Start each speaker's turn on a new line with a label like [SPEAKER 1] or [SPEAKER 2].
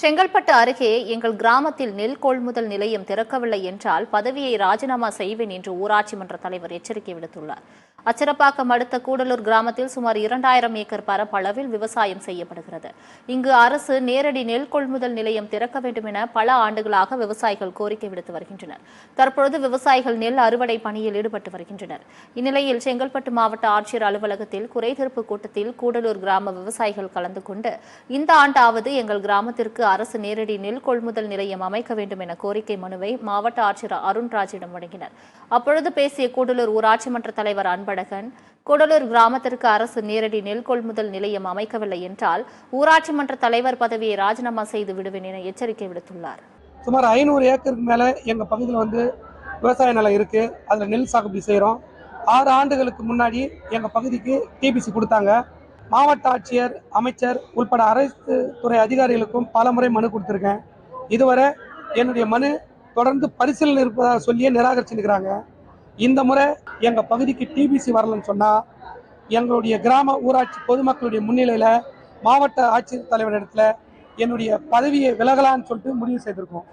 [SPEAKER 1] செங்கல்பட்டு அருகே எங்கள் கிராமத்தில் நெல் கொள்முதல் நிலையம் திறக்கவில்லை என்றால் பதவியை ராஜினாமா செய்வேன் என்று ஊராட்சி மன்ற தலைவர் எச்சரிக்கை விடுத்துள்ளார். அச்சரப்பாக்கம் அடுத்த கூடலூர் கிராமத்தில் சுமார் 2000 ஏக்கர் பரப்பளவில் விவசாயம் செய்யப்படுகிறது. இங்கு அரசு நேரடி நெல் கொள்முதல் நிலையம் திறக்க வேண்டும் என பல ஆண்டுகளாக விவசாயிகள் கோரிக்கை விடுத்து வருகின்றனர். தற்பொழுது விவசாயிகள் நெல் அறுவடை பணியில் ஈடுபட்டு வருகின்றனர். இந்நிலையில் செங்கல்பட்டு மாவட்ட ஆட்சியர் அலுவலகத்தில் குறைதீர்ப்பு கூட்டத்தில் கூடலூர் கிராம விவசாயிகள் கலந்து கொண்டு இந்த ஆண்டாவது எங்கள் கிராமத்திற்கு அரசு நேரடி நெல் கொள்முதல் நிலையம் அமைக்க வேண்டும் என கோரிக்கை மனுவை மாவட்ட ஆட்சியர் அருண்ராஜிடம் வழங்கினர். அப்பொழுது பேசிய கூடலூர் ஊராட்சி மன்ற தலைவர் அன்பழகன், கூடலூர் கிராமத்திற்கு அரசு நேரடி நெல் கொள்முதல் நிலையம் அமைக்கவில்லை என்றால் ஊராட்சி மன்ற தலைவர் பதவியை ராஜினாமா செய்து விடுவேன் என எச்சரிக்கை விடுத்துள்ளார்.
[SPEAKER 2] சுமார் 500 ஏக்கருக்கு மேல எங்க பகுதியில் விவசாய நிலம் இருக்கு. அதுல நெல் சாகுபடி செய்யறோம். 6 ஆண்டுகளுக்கு முன்னாடி எங்க பகுதிக்கு டிபிசி கொடுத்தாங்க. மாவட்ட ஆட்சியர், அமைச்சர் உள்பட அரசு துறை அதிகாரிகளுக்கும் பல முறை மனு கொடுத்திருக்கேன். இதுவரை என்னுடைய மனு தொடர்ந்து பரிசீலனை இருப்பதாக சொல்லியே நிராகரிச்சுருக்கிறாங்க. இந்த முறை எங்க பகுதிக்கு டிபிசி வரலன்னு சொன்னா எங்களுடைய கிராம ஊராட்சி பொதுமக்களுடைய முன்னிலையில மாவட்ட ஆட்சியர் தலைவரிடத்துல என்னுடைய பதவியை விலகலான்னு சொல்லிட்டு முடிவு செய்திருக்கோம்.